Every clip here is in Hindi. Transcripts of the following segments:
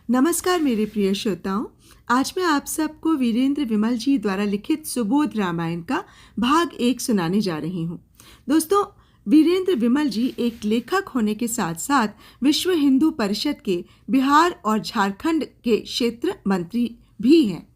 नमस्कार मेरे प्रिय श्रोताओं। आज मैं आप सबको वीरेंद्र विमल जी द्वारा लिखित सुबोध रामायण का भाग 1 सुनाने जा रही हूँ। दोस्तों, वीरेंद्र विमल जी एक लेखक होने के साथ साथ विश्व हिंदू परिषद के बिहार और झारखंड के क्षेत्र मंत्री भी हैं।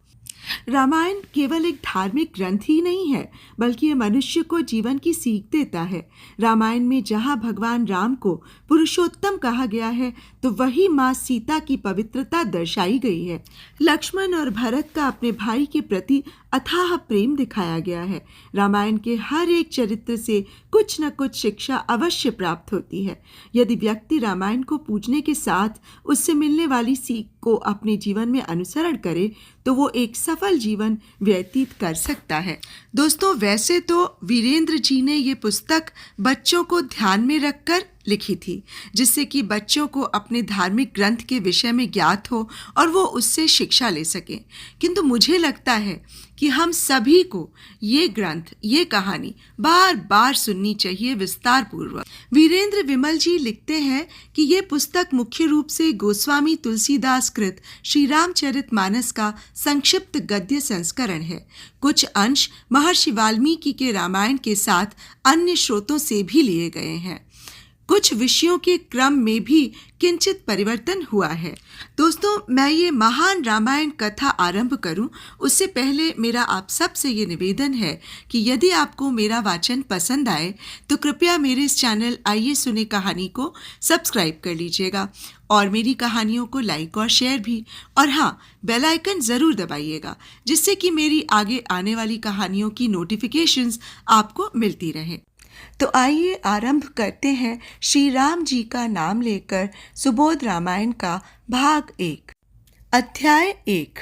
रामायण केवल एक धार्मिक ग्रंथ ही नहीं है, बल्कि ये मनुष्य को जीवन की सीख देता है। रामायण में जहाँ भगवान राम को पुरुषोत्तम कहा गया है, तो वही माँ सीता की पवित्रता दर्शाई गई है। लक्ष्मण और भरत का अपने भाई के प्रति अथाह प्रेम दिखाया गया है। रामायण के हर एक चरित्र से कुछ न कुछ शिक्षा अवश्य प्राप्त होती है। यदि व्यक्ति रामायण को पूजने के साथ उससे मिलने वाली सीख को अपने जीवन में अनुसरण करे, तो वो एक सफल जीवन व्यतीत कर सकता है। दोस्तों, वैसे तो वीरेंद्र जी ने ये पुस्तक बच्चों को ध्यान में रखकर लिखी थी, जिससे कि बच्चों को अपने धार्मिक ग्रंथ के विषय में ज्ञात हो और वो उससे शिक्षा ले सकें। किंतु मुझे लगता है कि हम सभी को ये ग्रंथ, ये कहानी बार बार सुननी चाहिए विस्तार पूर्वक। वीरेंद्र विमल जी लिखते हैं कि ये पुस्तक मुख्य रूप से गोस्वामी तुलसीदास कृत श्री रामचरितमानस का संक्षिप्त गद्य संस्करण है। कुछ अंश महर्षि वाल्मीकि के रामायण के साथ अन्य स्रोतों से भी लिए गए हैं। कुछ विषयों के क्रम में भी किंचित परिवर्तन हुआ है। दोस्तों, मैं ये महान रामायण कथा आरंभ करूं, उससे पहले मेरा आप सब से ये निवेदन है कि यदि आपको मेरा वाचन पसंद आए तो कृपया मेरे इस चैनल आइए सुने कहानी को सब्सक्राइब कर लीजिएगा और मेरी कहानियों को लाइक और शेयर भी, और हाँ, बेल आइकन ज़रूर दबाइएगा, जिससे कि मेरी आगे आने वाली कहानियों की नोटिफिकेशंस आपको मिलती रहे। तो आइए आरंभ करते हैं श्री राम जी का नाम लेकर सुबोध रामायण का भाग 1। अध्याय 1।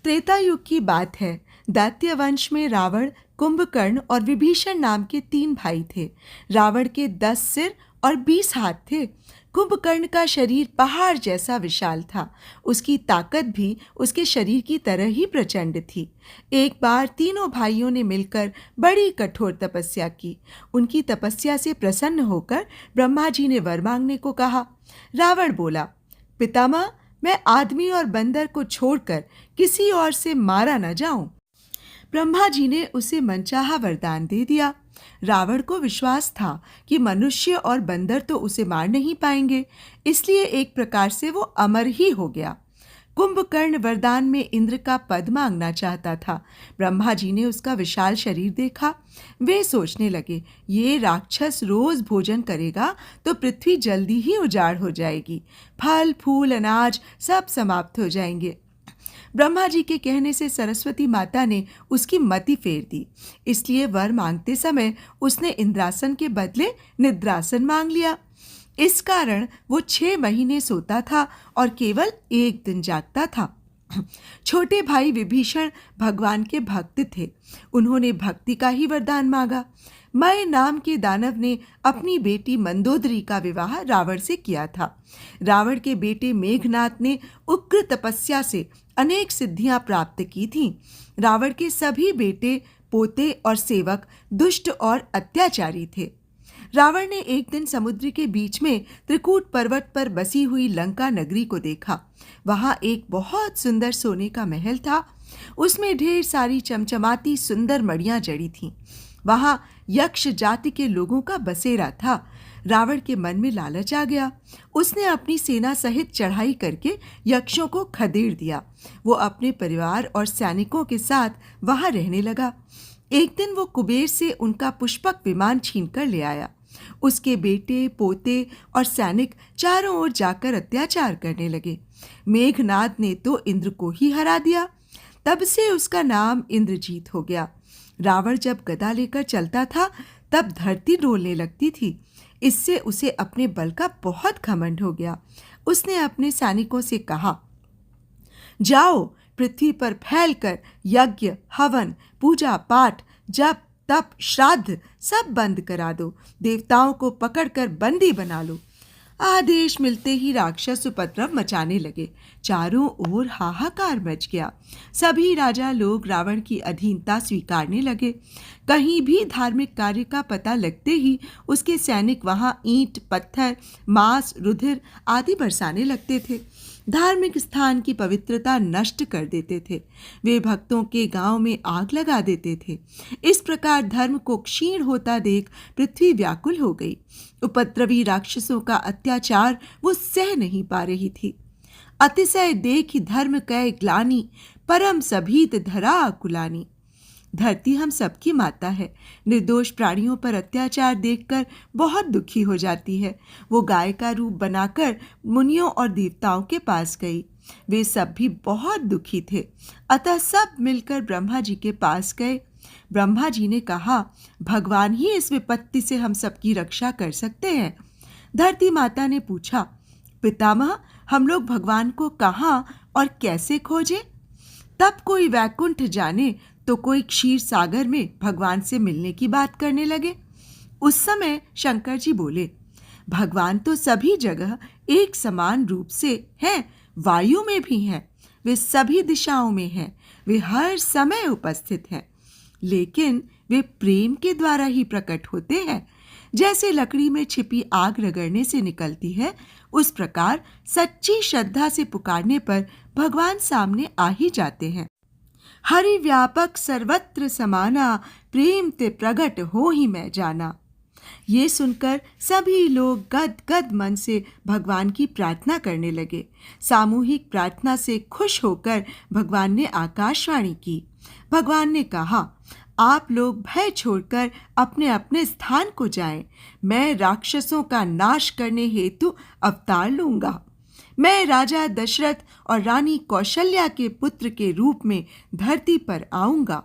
त्रेता युग की बात है। दैत्य वंश में रावण, कुंभकर्ण और विभीषण नाम के 3 भाई थे। रावण के 10 सिर और 20 हाथ थे। कुंभकर्ण का शरीर पहाड़ जैसा विशाल था। उसकी ताकत भी उसके शरीर की तरह ही प्रचंड थी। एक बार तीनों भाइयों ने मिलकर बड़ी कठोर तपस्या की। उनकी तपस्या से प्रसन्न होकर ब्रह्मा जी ने वर मांगने को कहा। रावण बोला, पितामह, मैं आदमी और बंदर को छोड़कर किसी और से मारा न जाऊं। ब्रह्मा जी ने उसे मनचाहा वरदान दे दिया। रावण को विश्वास था कि मनुष्य और बंदर तो उसे मार नहीं पाएंगे, इसलिए एक प्रकार से वो अमर ही हो गया। कुंभकर्ण वरदान में इंद्र का पद मांगना चाहता था। ब्रह्मा जी ने उसका विशाल शरीर देखा। वे सोचने लगे, ये राक्षस रोज भोजन करेगा तो पृथ्वी जल्दी ही उजाड़ हो जाएगी, फल फूल अनाज सब समाप्त हो जाएंगे। ब्रह्मा जी के कहने से सरस्वती माता ने उसकी मति फेर दी। इसलिए वर मांगते समय उसने इंद्रासन के बदले निद्रासन मांग लिया। इस कारण वो 6 महीने सोता था और केवल 1 दिन जागता था। छोटे भाई विभीषण भगवान के भक्त थे। उन्होंने भक्ति का ही वरदान मांगा। मय नाम के दानव ने अपनी बेटी मंदोदरी का विवाह रावण से किया था। रावण के बेटे मेघनाद ने उग्र तपस्या से अनेक सिद्धियां प्राप्त की थीं। रावण के सभी बेटे, पोते और सेवक दुष्ट और अत्याचारी थे। रावण ने एक दिन समुद्र के बीच में त्रिकूट पर्वत पर बसी हुई लंका नगरी को देखा। वहां एक बहुत सुंदर सोने का महल था। उसमें ढेर सारी चमचमाती सुंदर मड़ियां जड़ी थीं। वहां यक्ष जाति के लोगों का बसेरा था। रावण के मन में लालच आ गया। उसने अपनी सेना सहित चढ़ाई करके यक्षों को खदेड़ दिया। वो अपने परिवार और सैनिकों के साथ वहां रहने लगा। एक दिन वो कुबेर से उनका पुष्पक विमान छीनकर ले आया। उसके बेटे, पोते और सैनिक चारों ओर जाकर अत्याचार करने लगे। मेघनाद ने तो इंद्र को ही हरा दिया। तब से उसका नाम इंद्रजीत हो गया। रावण जब गदा लेकर चलता था, तब धरती डोलने लगती थी। इससे उसे अपने बल का बहुत घमंड हो गया। उसने अपने सैनिकों से कहा, जाओ, पृथ्वी पर फैलकर यज्ञ, हवन, पूजा पाठ, जप, तप, श्राद्ध सब बंद करा दो। देवताओं को पकड़कर बंदी बना लो। आदेश मिलते ही राक्षस उपद्रव मचाने लगे। चारों ओर हाहाकार मच गया। सभी राजा लोग रावण की अधीनता स्वीकारने लगे। कहीं भी धार्मिक कार्य का पता लगते ही उसके सैनिक वहां ईंट, पत्थर, मांस, रुधिर आदि बरसाने लगते थे। धार्मिक स्थान की पवित्रता नष्ट कर देते थे। वे भक्तों के गांव में आग लगा देते थे। इस प्रकार धर्म को क्षीण होता देख पृथ्वी व्याकुल हो गई। उपद्रवी राक्षसों का अत्याचार वो सह नहीं पा रही थी। अतिशय देखि धर्म कै ग्लानि, परम सभीत धरा कुलानी। धरती हम सबकी माता है। निर्दोष प्राणियों पर अत्याचार देखकर बहुत दुखी हो जाती है। वो गाय का रूप बनाकर मुनियों और देवताओं के पास गई। वे सब भी बहुत दुखी थे। अतः सब मिलकर ब्रह्मा जी के पास गए। ब्रह्मा जी ने कहा, भगवान ही इस विपत्ति से हम सबकी रक्षा कर सकते हैं। धरती माता ने पूछा, पितामह, हम लोग भगवान को कहाँ और कैसे खोजें? तब कोई वैकुंठ जाने तो कोई क्षीर सागर में भगवान से मिलने की बात करने लगे। उस समय शंकर जी बोले, भगवान तो सभी जगह एक समान रूप से हैं, वायु में भी हैं, वे सभी दिशाओं में हैं, वे हर समय उपस्थित हैं, लेकिन वे प्रेम के द्वारा ही प्रकट होते हैं। जैसे लकड़ी में छिपी आग रगड़ने से निकलती है, उस प्रकार सच्ची श्रद्धा से पुकारने पर भगवान सामने आ ही जाते हैं। हरि व्यापक सर्वत्र समाना, प्रेम ते प्रगट हो ही मैं जाना। ये सुनकर सभी लोग गद गद मन से भगवान की प्रार्थना करने लगे। सामूहिक प्रार्थना से खुश होकर भगवान ने आकाशवाणी की। भगवान ने कहा, आप लोग भय छोड़कर अपने अपने स्थान को जाएं। मैं राक्षसों का नाश करने हेतु अवतार लूंगा। मैं राजा दशरथ और रानी कौशल्या के पुत्र के रूप में धरती पर आऊंगा।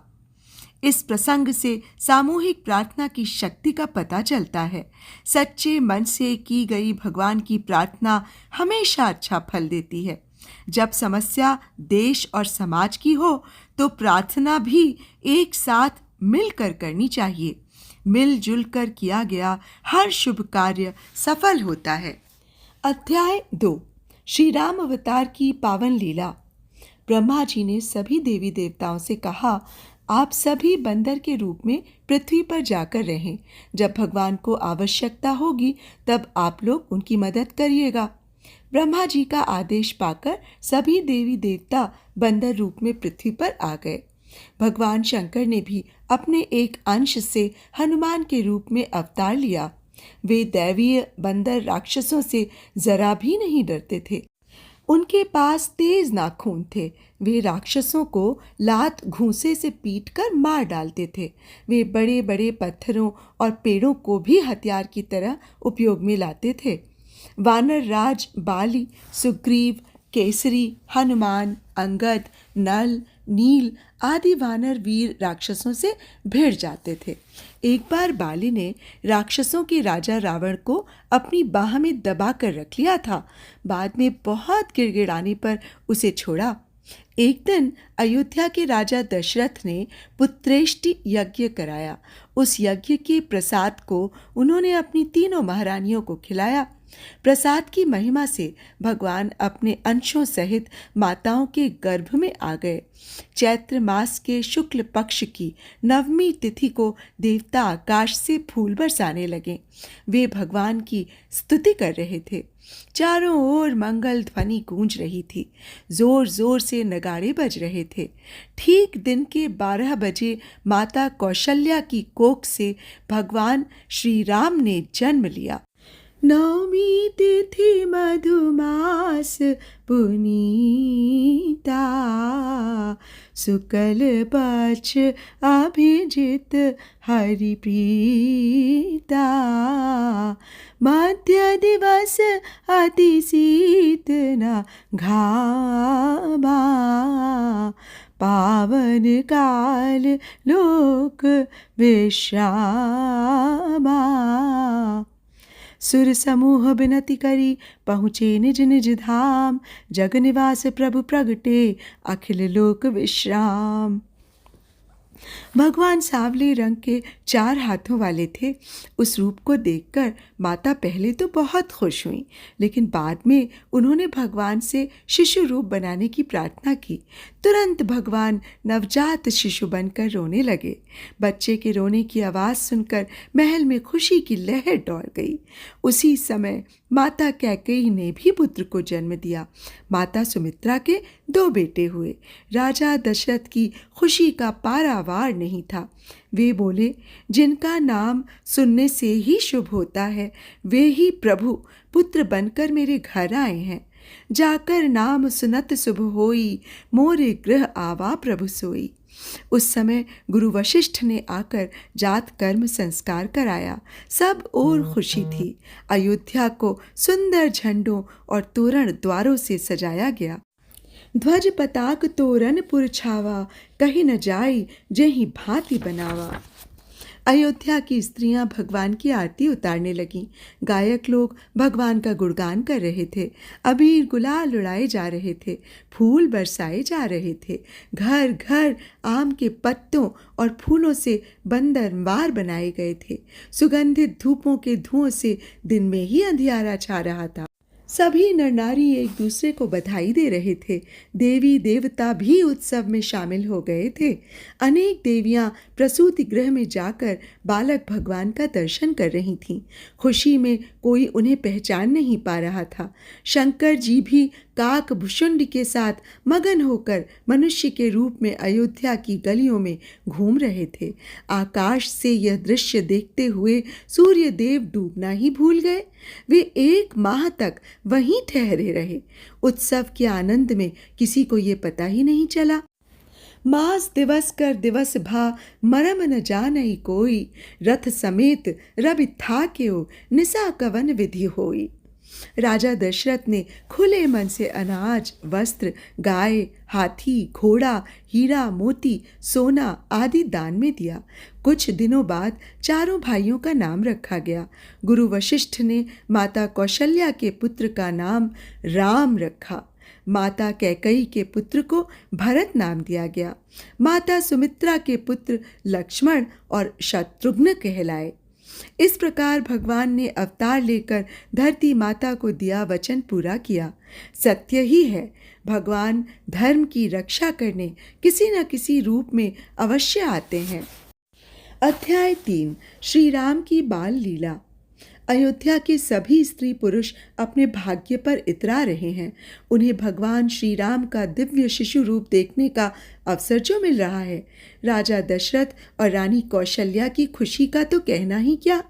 इस प्रसंग से सामूहिक प्रार्थना की शक्ति का पता चलता है। सच्चे मन से की गई भगवान की प्रार्थना हमेशा अच्छा फल देती है। जब समस्या देश और समाज की हो तो प्रार्थना भी एक साथ मिलकर करनी चाहिए। मिलजुल कर किया गया हर शुभ कार्य सफल होता है। अध्याय 2, श्री राम अवतार की पावन लीला। ब्रह्मा जी ने सभी देवी देवताओं से कहा, आप सभी बंदर के रूप में पृथ्वी पर जाकर रहें। जब भगवान को आवश्यकता होगी तब आप लोग उनकी मदद करिएगा। ब्रह्मा जी का आदेश पाकर सभी देवी देवता बंदर रूप में पृथ्वी पर आ गए। भगवान शंकर ने भी अपने एक अंश से हनुमान के रूप में अवतार लिया। वे दैवीय बंदर राक्षसों से जरा भी नहीं डरते थे। उनके पास तेज नाखून थे। वे राक्षसों को लात घूंसे से पीटकर मार डालते थे। वे बड़े बड़े पत्थरों और पेड़ों को भी हथियार की तरह उपयोग में लाते थे। वानर राज बाली, सुग्रीव, केसरी, हनुमान, अंगद, नल, नील आदि वानर वीर राक्षसों से भिड़ जाते थे। एक बार बाली ने राक्षसों के राजा रावण को अपनी बाह में दबा कर रख लिया था। बाद में बहुत गिड़गिड़ाने पर उसे छोड़ा। एक दिन अयोध्या के राजा दशरथ ने पुत्रेष्टि यज्ञ कराया। उस यज्ञ के प्रसाद को उन्होंने अपनी तीनों महारानियों को खिलाया। प्रसाद की महिमा से भगवान अपने अंशों सहित माताओं के गर्भ में आ गए। चैत्र मास के शुक्ल पक्ष की नवमी तिथि को देवता आकाश से फूल बरसाने लगे। वे भगवान की स्तुति कर रहे थे। चारों ओर मंगल ध्वनि गूंज रही थी। जोर जोर से नगाड़े बज रहे थे। ठीक दिन के 12 बजे माता कौशल्या की कोख से भगवान श्री राम ने जन्म लिया। नवमी तिथि मधुमास पुनीता, शुक्ल पक्ष अभिजित हरि प्रीता, मध्य दिवस अति शीत न घामा, पावन काल लोक विश्रामा। सुर समूह बिनती करी पहुँचे निज निज धाम, जग निवास प्रभु प्रगटे अखिल लोक विश्राम। भगवान सांवले रंग के 4 हाथों वाले थे। उस रूप को देखकर माता पहले तो बहुत खुश हुई, लेकिन बाद में उन्होंने भगवान से शिशु रूप बनाने की प्रार्थना की। तुरंत भगवान नवजात शिशु बनकर रोने लगे। बच्चे के रोने की आवाज़ सुनकर महल में खुशी की लहर दौड़ गई। उसी समय माता कैकेयी ने भी पुत्र को जन्म दिया। माता सुमित्रा के 2 बेटे हुए। राजा दशरथ की खुशी का पारावार नहीं था। वे बोले, जिनका नाम सुनने से ही शुभ होता है, वे ही प्रभु पुत्र बनकर मेरे घर आए हैं। जाकर नाम सुनत शुभ होई, मोरे गृह आवा प्रभु सोई। उस समय गुरु वशिष्ठ ने आकर जात कर्म संस्कार कराया। सब और खुशी थी। अयोध्या को सुंदर झंडों और तोरण द्वारों से सजाया गया। ध्वज पताक तोरण पुर छावा, कहीं न जाई जेहि भांति बनावा। अयोध्या की स्त्रियां भगवान की आरती उतारने लगीं। गायक लोग भगवान का गुणगान कर रहे थे। अबीर गुलाल उड़ाए जा रहे थे। फूल बरसाए जा रहे थे। घर घर आम के पत्तों और फूलों से बंदरवार बनाए गए थे। सुगंधित धूपों के धुओं से दिन में ही अंधियारा छा रहा था। सभी नर नारी एक दूसरे को बधाई दे रहे थे। देवी देवता भी उत्सव में शामिल हो गए थे। अनेक देवियां प्रसूति गृह में जाकर बालक भगवान का दर्शन कर रही थीं। खुशी में कोई उन्हें पहचान नहीं पा रहा था। शंकर जी भी काक भुषुंड के साथ मगन होकर मनुष्य के रूप में अयोध्या की गलियों में घूम रहे थे। आकाश से यह दृश्य देखते हुए सूर्य देव डूबना ही भूल गए। वे 1 माह तक वहीं ठहरे रहे। उत्सव के आनंद में किसी को ये पता ही नहीं चला। मास दिवस कर दिवस भा, मरम न जानई कोई, रथ समेत रवि था क्यों, निसा कवन विधि होई। राजा दशरथ ने खुले मन से अनाज, वस्त्र, गाय, हाथी, घोड़ा, हीरा, मोती, सोना आदि दान में दिया। कुछ दिनों बाद चारों भाइयों का नाम रखा गया। गुरु वशिष्ठ ने माता कौशल्या के पुत्र का नाम राम रखा। माता कैकेयी के पुत्र को भरत नाम दिया गया। माता सुमित्रा के पुत्र लक्ष्मण और शत्रुघ्न कहलाए। इस प्रकार भगवान ने अवतार लेकर धरती माता को दिया वचन पूरा किया। सत्य ही है, भगवान धर्म की रक्षा करने किसी न किसी रूप में अवश्य आते हैं। अध्याय 3 श्री राम की बाल लीला। अयोध्या के सभी स्त्री पुरुष अपने भाग्य पर इतरा रहे हैं। उन्हें भगवान श्री राम का दिव्य शिशु रूप देखने का अवसर जो मिल रहा है। राजा दशरथ और रानी कौशल्या की खुशी का तो कहना ही क्या।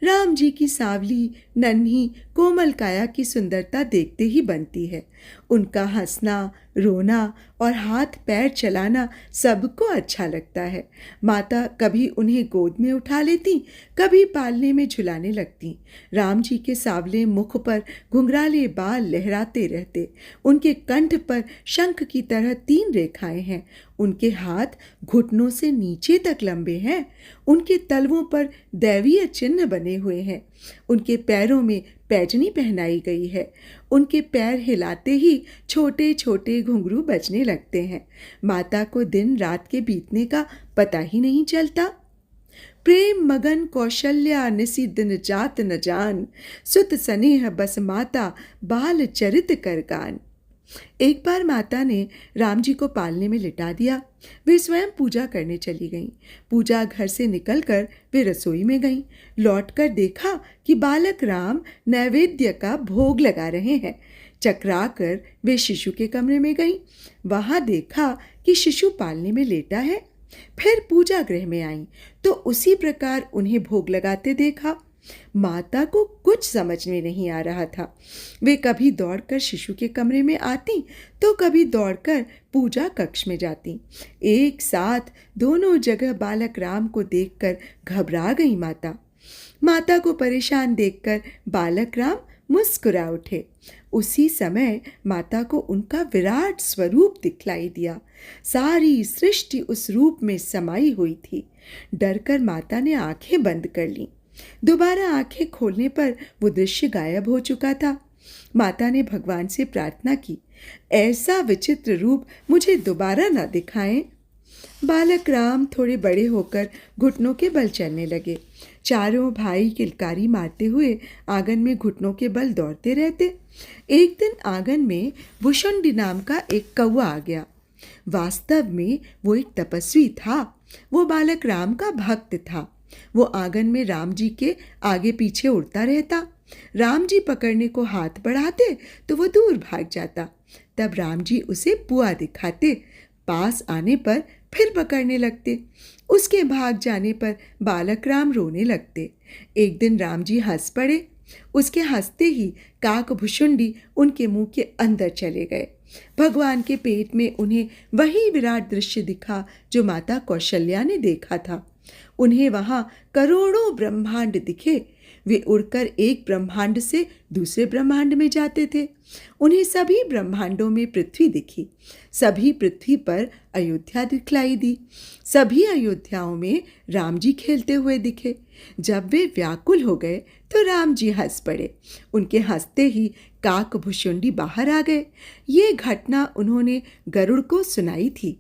राम जी की सांवली, नन्ही, कोमल काया की सुंदरता देखते ही बनती है। उनका हंसना, रोना और हाथ पैर चलाना सबको अच्छा लगता है। माता कभी उन्हें गोद में उठा लेती, कभी पालने में झुलाने लगती। राम जी के सांवले मुख पर घुंघराले बाल लहराते रहते। उनके कंठ पर शंख की तरह 3 रेखाएं हैं। उनके हाथ घुटनों से नीचे तक लंबे हैं। उनके तलवों पर दैवीय चिन्ह बने हुए हैं। उनके पैरों में पैजनी पहनाई गई है। उनके पैर हिलाते ही छोटे छोटे घुंघरू बजने लगते हैं। माता को दिन रात के बीतने का पता ही नहीं चलता। प्रेम मगन कौशल्या निसी दिन जात न जान, सुत स्नेह बस माता बाल चरित कर गान। एक बार माता ने राम जी को पालने में लिटा दिया। वे स्वयं पूजा करने चली गईं। पूजा घर से निकलकर वे रसोई में गईं। लौटकर देखा कि बालक राम नैवेद्य का भोग लगा रहे हैं। चकरा कर वे शिशु के कमरे में गईं। वहां देखा कि शिशु पालने में लेटा है। फिर पूजा गृह में आईं तो उसी प्रकार उन्हें भोग लगाते देखा। माता को कुछ समझ में नहीं आ रहा था। वे कभी दौड़कर शिशु के कमरे में आती तो कभी दौड़कर पूजा कक्ष में जाती। एक साथ दोनों जगह बालक राम को देखकर घबरा गई माता। माता को परेशान देखकर बालक राम मुस्कुरा उठे। उसी समय माता को उनका विराट स्वरूप दिखलाई दिया। सारी सृष्टि उस रूप में समाई हुई थी। डरकर माता ने आंखें बंद कर लीं। दोबारा आंखें खोलने पर वो दृश्य गायब हो चुका था। माता ने भगवान से प्रार्थना की, ऐसा विचित्र रूप मुझे दोबारा न दिखाएं। बालक राम थोड़े बड़े होकर घुटनों के बल चलने लगे। चारों भाई किलकारी मारते हुए आंगन में घुटनों के बल दौड़ते रहते। एक दिन आंगन में भुशुंडी नाम का एक कौवा आ गया। वास्तव में वो एक तपस्वी था। वो बालक राम का भक्त था। वो आंगन में राम जी के आगे पीछे उड़ता रहता। राम जी पकड़ने को हाथ बढ़ाते तो वो दूर भाग जाता। तब राम जी उसे पुआ दिखाते। पास आने पर फिर पकड़ने लगते। उसके भाग जाने पर बालक राम रोने लगते। एक दिन राम जी हंस पड़े। उसके हंसते ही काक भुशुंडी उनके मुंह के अंदर चले गए। भगवान के पेट में उन्हें वही विराट दृश्य दिखा जो माता कौशल्या ने देखा था। उन्हें वहां करोड़ों ब्रह्मांड दिखे। वे उड़कर एक ब्रह्मांड से दूसरे ब्रह्मांड में जाते थे। उन्हें सभी ब्रह्मांडों में पृथ्वी दिखी। सभी पृथ्वी पर अयोध्या दिखलाई दी। सभी अयोध्याओं में राम जी खेलते हुए दिखे। जब वे व्याकुल हो गए तो राम जी हंस पड़े। उनके हंसते ही काक भुशुंडी बाहर आ गए। ये घटना उन्होंने गरुड़ को सुनाई थी।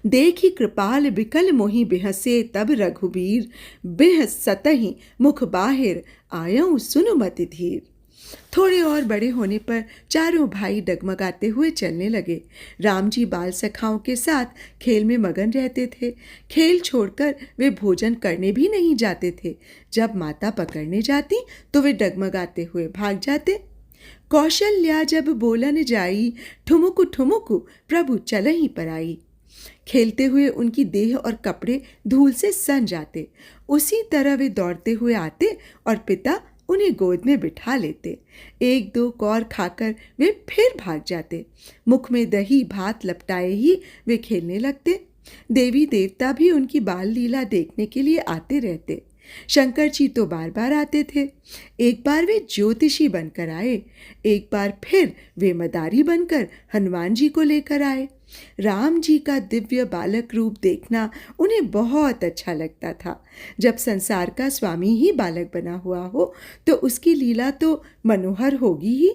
देखी कृपाल बिकल मोहि बिहसे तब रघुबीर, बिह सतहि मुख बाहिर आयऊं सुन मत धीर। थोड़े और बड़े होने पर चारों भाई डगमगाते हुए चलने लगे। राम जी बाल सखाओं के साथ खेल में मगन रहते थे। खेल छोड़कर वे भोजन करने भी नहीं जाते थे। जब माता पकड़ने जाती तो वे डगमगाते हुए भाग जाते। कौशल्या जब बोलन जाई, ठुमुक ठुमुक प्रभु चलहि पर आई। खेलते हुए उनकी देह और कपड़े धूल से सन जाते। उसी तरह वे दौड़ते हुए आते और पिता उन्हें गोद में बिठा लेते। एक दो कौर खाकर वे फिर भाग जाते। मुख में दही भात लपटाए ही वे खेलने लगते। देवी देवता भी उनकी बाल लीला देखने के लिए आते रहते। शंकर जी तो बार बार आते थे। एक बार वे ज्योतिषी बनकर आए। एक बार फिर वे मदारी बनकर हनुमान जी को लेकर आए। राम जी का दिव्य बालक रूप देखना उन्हें बहुत अच्छा लगता था। जब संसार का स्वामी ही बालक बना हुआ हो तो उसकी लीला तो मनोहर होगी ही।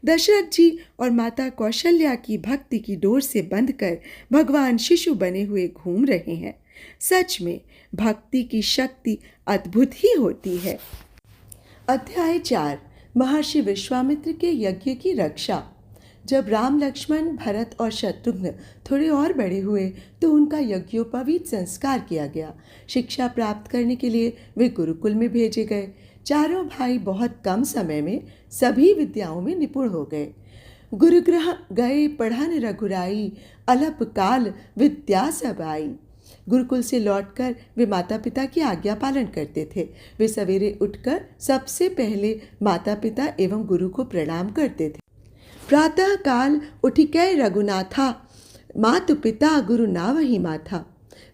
दशरथ जी और माता कौशल्या की भक्ति की डोर से बंधकर भगवान शिशु बने हुए घूम रहे हैं। सच में भक्ति की शक्ति अद्भुत ही होती है। अध्याय 4 महर्षि विश्वामित्र के यज्ञ की रक्षा। जब राम लक्ष्मण भरत और शत्रुघ्न थोड़े और बड़े हुए तो उनका यज्ञोपवीत संस्कार किया गया। शिक्षा प्राप्त करने के लिए वे गुरुकुल में भेजे गए। चारों भाई बहुत कम समय में सभी विद्याओं में निपुण हो गए। गुरुगृह गए पढ़न रघुराई, अलप काल विद्या सब आई। गुरुकुल से लौटकर वे माता पिता की आज्ञा पालन करते थे। वे सवेरे उठकर सबसे पहले माता पिता एवं गुरु को प्रणाम करते थे। प्रातः काल उठिकै रघुनाथा, मातु पिता गुरु नावहि माथा।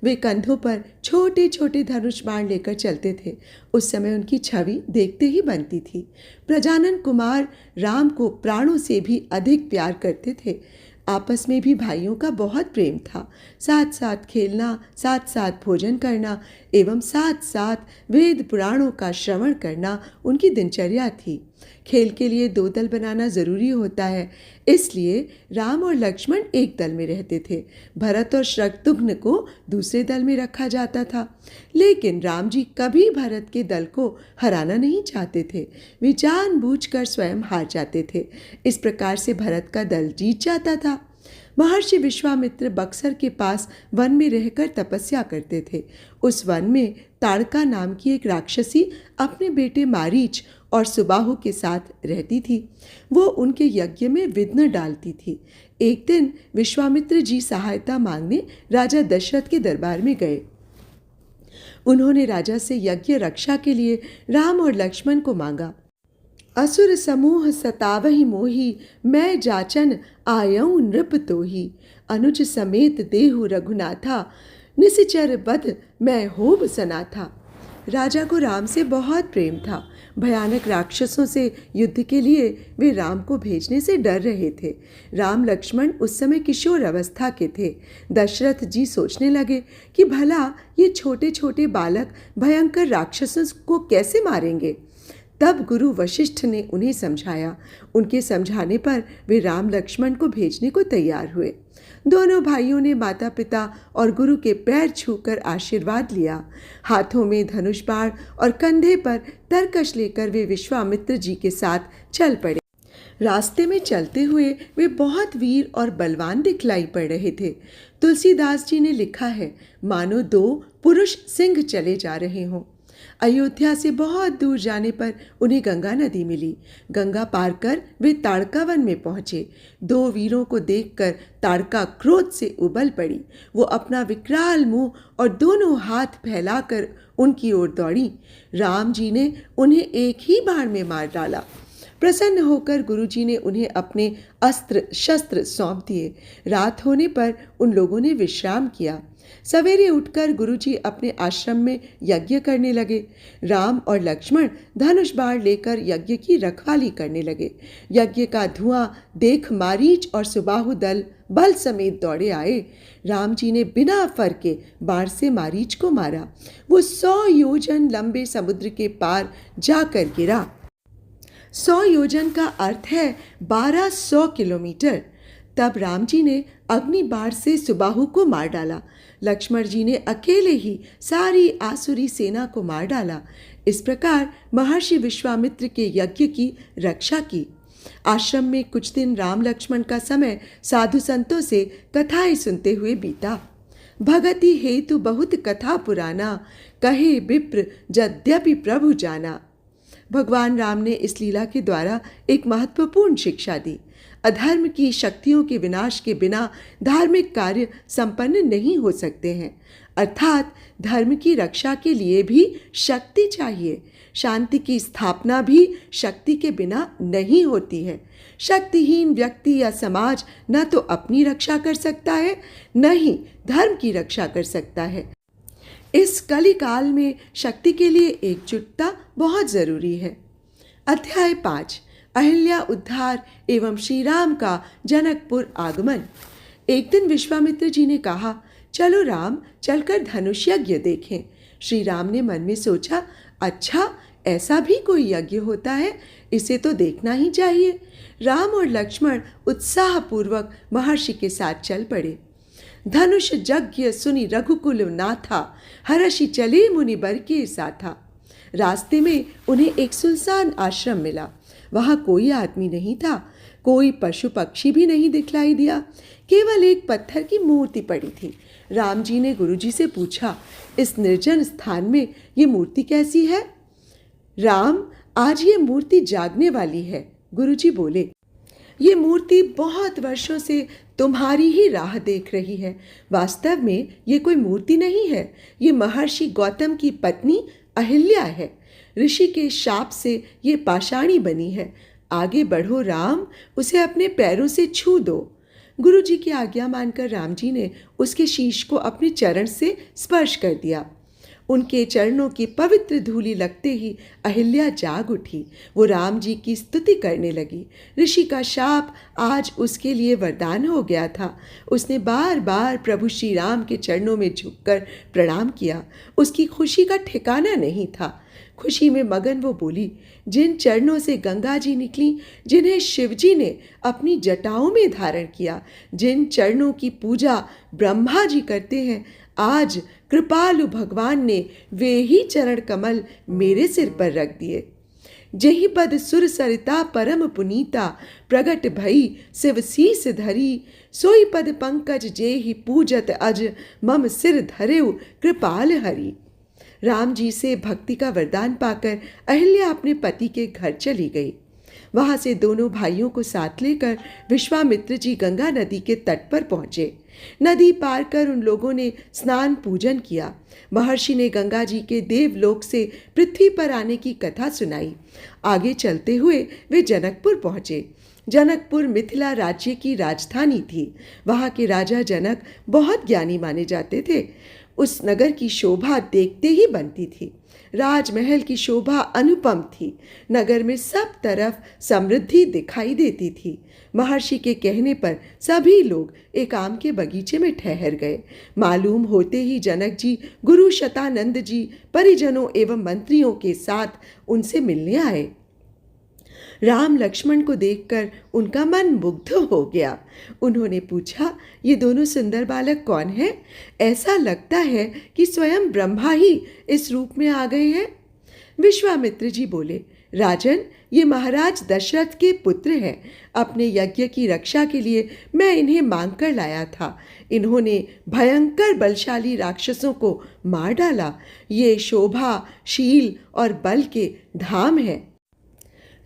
वे कंधों पर छोटे छोटे धनुष बाण लेकर चलते थे। उस समय उनकी छवि देखते ही बनती थी। प्रजानन कुमार राम को प्राणों से भी अधिक प्यार करते थे। आपस में भी भाइयों का बहुत प्रेम था। साथ साथ खेलना, साथ साथ भोजन करना एवं साथ साथ वेद पुराणों का श्रवण करना उनकी दिनचर्या थी। खेल के लिए 2 दल बनाना जरूरी होता है, इसलिए राम और लक्ष्मण एक दल में रहते थे। भरत और शत्रुघ्न को दूसरे दल में रखा जाता था। लेकिन राम जी कभी भरत के दल को हराना नहीं चाहते थे। वे जानबूझकर स्वयं हार जाते थे। इस प्रकार से भरत का दल जीत जाता था। महर्षि विश्वामित्र बक्सर के पास वन में रहकर तपस्या करते थे। उस वन में ताड़का नाम की एक राक्षसी अपने बेटे मारीच और सुबाहु के साथ रहती थी। वो उनके यज्ञ में विघ्न डालती थी। एक दिन विश्वामित्र जी सहायता मांगने राजा दशरथ के दरबार में गए। उन्होंने राजा से यज्ञ रक्षा के लिए राम और लक्ष्मण को मांगा। असुर समूह सतावहि मोहि, मैं जाचन आयऊं नृप तोहि। अनुज समेत देहु रघुनाथा, निश्चर बध मैं होब सनाथा। राजा को राम से बहुत प्रेम था। भयानक राक्षसों से युद्ध के लिए वे राम को भेजने से डर रहे थे। राम लक्ष्मण उस समय किशोर अवस्था के थे। दशरथ जी सोचने लगे कि भला ये छोटे छोटे बालक भयंकर राक्षसों को कैसे मारेंगे। तब गुरु वशिष्ठ ने उन्हें समझाया। उनके समझाने पर वे राम लक्ष्मण को भेजने को तैयार हुए। दोनों भाइयों ने माता पिता और गुरु के पैर छूकर आशीर्वाद लिया। हाथों में धनुष बाण और कंधे पर तरकश लेकर वे विश्वामित्र जी के साथ चल पड़े। रास्ते में चलते हुए वे बहुत वीर और बलवान दिखलाई पड़ रहे थे। तुलसीदास जी ने लिखा है, मानो दो पुरुष सिंह चले जा रहे हों। अयोध्या से बहुत दूर जाने पर उन्हें गंगा नदी मिली। गंगा पार कर वे ताड़का वन में पहुंचे। दो वीरों को देखकर ताड़का क्रोध से उबल पड़ी। वो अपना विकराल मुंह और दोनों हाथ फैलाकर उनकी ओर दौड़ी। राम जी ने उन्हें एक ही बाण में मार डाला। प्रसन्न होकर गुरुजी ने उन्हें अपने अस्त्र शस्त्र सौंप दिए। रात होने पर उन लोगों ने विश्राम किया। सवेरे उठकर गुरुजी अपने आश्रम में यज्ञ करने लगे। राम और लक्ष्मण धनुष बाण लेकर यज्ञ की रखवाली करने लगे। यज्ञ का धुआं देख मारीच और सुबाहु दल बल समेत दौड़े आए। राम जी ने बिना फरके बाण से मारीच को मारा। वो 100 योजन लंबे समुद्र के पार जाकर गिरा। 100 योजन का अर्थ है 1200 किलोमीटर। तब राम जी ने अग्नि बाण से सुबाहु को मार डाला। लक्ष्मण जी ने अकेले ही सारी आसुरी सेना को मार डाला। इस प्रकार महर्षि विश्वामित्र के यज्ञ की रक्षा की। आश्रम में कुछ दिन राम लक्ष्मण का समय साधु संतों से कथाएं सुनते हुए बीता। भगति हेतु बहुत कथा पुराना, कहे विप्र यद्यपि प्रभु जाना। भगवान राम ने इस लीला के द्वारा एक महत्वपूर्ण शिक्षा दी। अधर्म की शक्तियों के विनाश के बिना धार्मिक कार्य संपन्न नहीं हो सकते हैं। अर्थात धर्म की रक्षा के लिए भी शक्ति चाहिए। शांति की स्थापना भी शक्ति के बिना नहीं होती है। शक्तिहीन व्यक्ति या समाज न तो अपनी रक्षा कर सकता है, न ही धर्म की रक्षा कर सकता है। इस कलिकाल में शक्ति के लिए एकजुटता बहुत जरूरी है। अध्याय 5, अहिल्या उद्धार एवं श्री राम का जनकपुर आगमन। एक दिन विश्वामित्र जी ने कहा, चलो राम, चलकर धनुष यज्ञ देखें। श्री राम ने मन में सोचा, अच्छा, ऐसा भी कोई यज्ञ होता है, इसे तो देखना ही चाहिए। राम और लक्ष्मण उत्साहपूर्वक महर्षि के साथ चल पड़े। धनुष यज्ञ सुनि रघुकुल नाथा, हर्षि चले मुनि बर के साथा। रास्ते में उन्हें एक सुनसान आश्रम मिला। वहाँ कोई आदमी नहीं था, कोई पशु पक्षी भी नहीं दिखलाई दिया। केवल एक पत्थर की मूर्ति पड़ी थी। राम जी ने गुरुजी से पूछा, इस निर्जन स्थान में ये मूर्ति कैसी है? राम, आज ये मूर्ति जागने वाली है। गुरुजी बोले, ये मूर्ति बहुत वर्षों से तुम्हारी ही राह देख रही है। वास्तव में ये कोई मूर्ति नहीं है, ये महर्षि गौतम की पत्नी अहिल्या है। ऋषि के शाप से ये पाषाणी बनी है। आगे बढ़ो राम, उसे अपने पैरों से छू दो। गुरु जी की आज्ञा मानकर राम जी ने उसके शीश को अपने चरण से स्पर्श कर दिया। उनके चरणों की पवित्र धूलि लगते ही अहिल्या जाग उठी। वो राम जी की स्तुति करने लगी। ऋषि का शाप आज उसके लिए वरदान हो गया था। उसने बार बार प्रभु श्री राम के चरणों में झुककर प्रणाम किया। उसकी खुशी का ठिकाना नहीं था। खुशी में मगन वो बोली, जिन चरणों से गंगा जी निकली, जिन्हें शिवजी ने अपनी जटाओं में धारण किया, जिन चरणों की पूजा ब्रह्मा जी करते हैं, आज कृपालु भगवान ने वे ही चरण कमल मेरे सिर पर रख दिए। जेहि पद सुर सरिता परम पुनीता, प्रगट भई शिव शीस धरी, सोई पद पंकज जेहि पूजत अज, मम सिर धरेउ कृपाल हरि। राम जी से भक्ति का वरदान पाकर अहिल्या अपने पति के घर चली गई। वहां से दोनों भाइयों को साथ लेकर विश्वामित्र जी गंगा नदी के तट पर पहुंचे। नदी पार कर उन लोगों ने स्नान पूजन किया। महर्षि ने गंगा जी के देवलोक से पृथ्वी पर आने की कथा सुनाई। आगे चलते हुए वे जनकपुर पहुंचे। जनकपुर मिथिला राज्य की राजधानी थी। वहाँ के राजा जनक बहुत ज्ञानी माने जाते थे। उस नगर की शोभा देखते ही बनती थी। राजमहल की शोभा अनुपम थी। नगर में सब तरफ समृद्धि दिखाई देती थी। महर्षि के कहने पर सभी लोग एक आम के बगीचे में ठहर गए। मालूम होते ही जनक जी गुरु शतानंद जी परिजनों एवं मंत्रियों के साथ उनसे मिलने आए। राम लक्ष्मण को देखकर उनका मन मुग्ध हो गया। उन्होंने पूछा, ये दोनों सुंदर बालक कौन हैं? ऐसा लगता है कि स्वयं ब्रह्मा ही इस रूप में आ गए हैं। विश्वामित्र जी बोले, राजन, ये महाराज दशरथ के पुत्र हैं। अपने यज्ञ की रक्षा के लिए मैं इन्हें मांग कर लाया था। इन्होंने भयंकर बलशाली राक्षसों को मार डाला। ये शोभा, शील और बल के धाम है।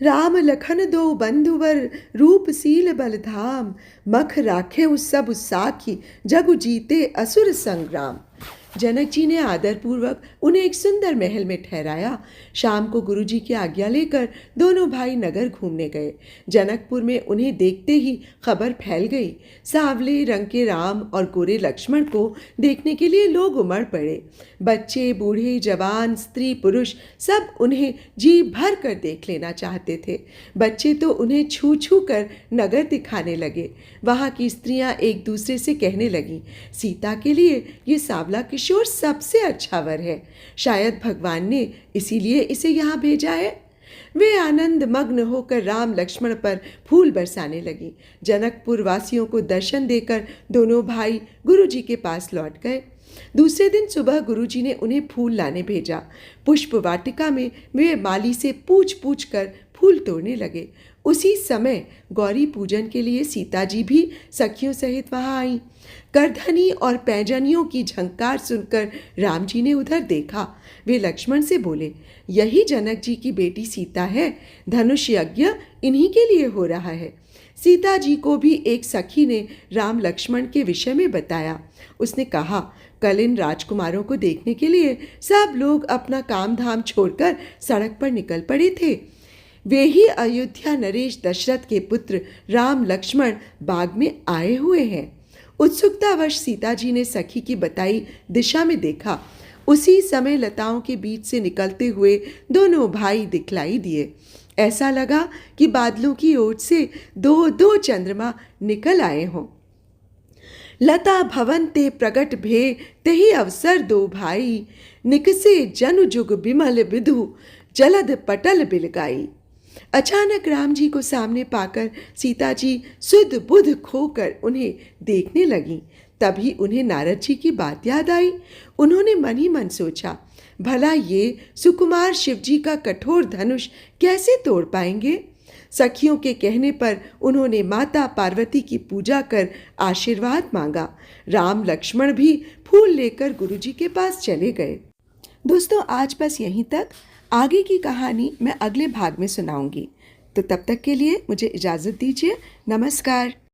राम लखन दो बंधुवर, रूप सील बल धाम। मख राखे उस सब साखी, जगु जीते असुर संग्राम। जनक जी ने आदरपूर्वक उन्हें एक सुंदर महल में ठहराया। शाम को गुरुजी की आज्ञा लेकर दोनों भाई नगर घूमने गए। जनकपुर में उन्हें देखते ही खबर फैल गई। सांवले रंग के राम और गोरे लक्ष्मण को देखने के लिए लोग उमड़ पड़े। बच्चे, बूढ़े, जवान, स्त्री, पुरुष सब उन्हें जी भर कर देख लेना चाहते थे। बच्चे तो उन्हें छू छू कर नगर दिखाने लगे। वहाँ की स्त्रियाँ एक दूसरे से कहने लगीं, सीता के लिए ये सांवला किशोर सबसे अच्छा वर है। शायद भगवान ने इसीलिए इसे यहाँ भेजा है। वे आनंद मग्न होकर राम लक्ष्मण पर फूल बरसाने लगी। जनकपुर वासियों को दर्शन देकर दोनों भाई गुरुजी के पास लौट गए। दूसरे दिन सुबह गुरुजी ने उन्हें फूल लाने भेजा। पुष्प वाटिका में वे माली से पूछ पूछ कर फूल तोड़ने लगे। उसी समय गौरी पूजन के लिए सीता जी भी सखियों सहित वहां आईं। करधनी और पैंजनियों की झंकार सुनकर राम जी ने उधर देखा। वे लक्ष्मण से बोले, यही जनक जी की बेटी सीता है। धनुष यज्ञ इन्हीं के लिए हो रहा है। सीता जी को भी एक सखी ने राम लक्ष्मण के विषय में बताया। उसने कहा, कल इन राजकुमारों को देखने के लिए सब लोग अपना काम धाम छोड़कर सड़क पर निकल पड़े थे। वे ही अयोध्या नरेश दशरथ के पुत्र राम लक्ष्मण बाग में आए हुए हैं। उत्सुकतावश सीता जी ने सखी की बताई दिशा में देखा। उसी समय लताओं के बीच से निकलते हुए दोनों भाई दिखलाई दिए। ऐसा लगा कि बादलों की ओर से दो दो चंद्रमा निकल आए हों। लता भवन ते प्रगट भे, तेहि अवसर दो भाई। निकसे जनु जुग बिमल विधु, जलद पटल बिलगाई। अचानक राम जी को सामने पाकर सीता जी सुध बुध खोकर उन्हें देखने लगीं। तभी उन्हें नारद जी की बात याद आई। उन्होंने मन ही मन सोचा, भला ये सुकुमार शिव जी का कठोर धनुष कैसे तोड़ पाएंगे। सखियों के कहने पर उन्होंने माता पार्वती की पूजा कर आशीर्वाद मांगा। राम लक्ष्मण भी फूल लेकर गुरुजी के पास चले गए। दोस्तों, आज बस यहीं तक। आगे की कहानी मैं अगले भाग में सुनाऊंगी। तो तब तक के लिए मुझे इजाज़त दीजिए। नमस्कार।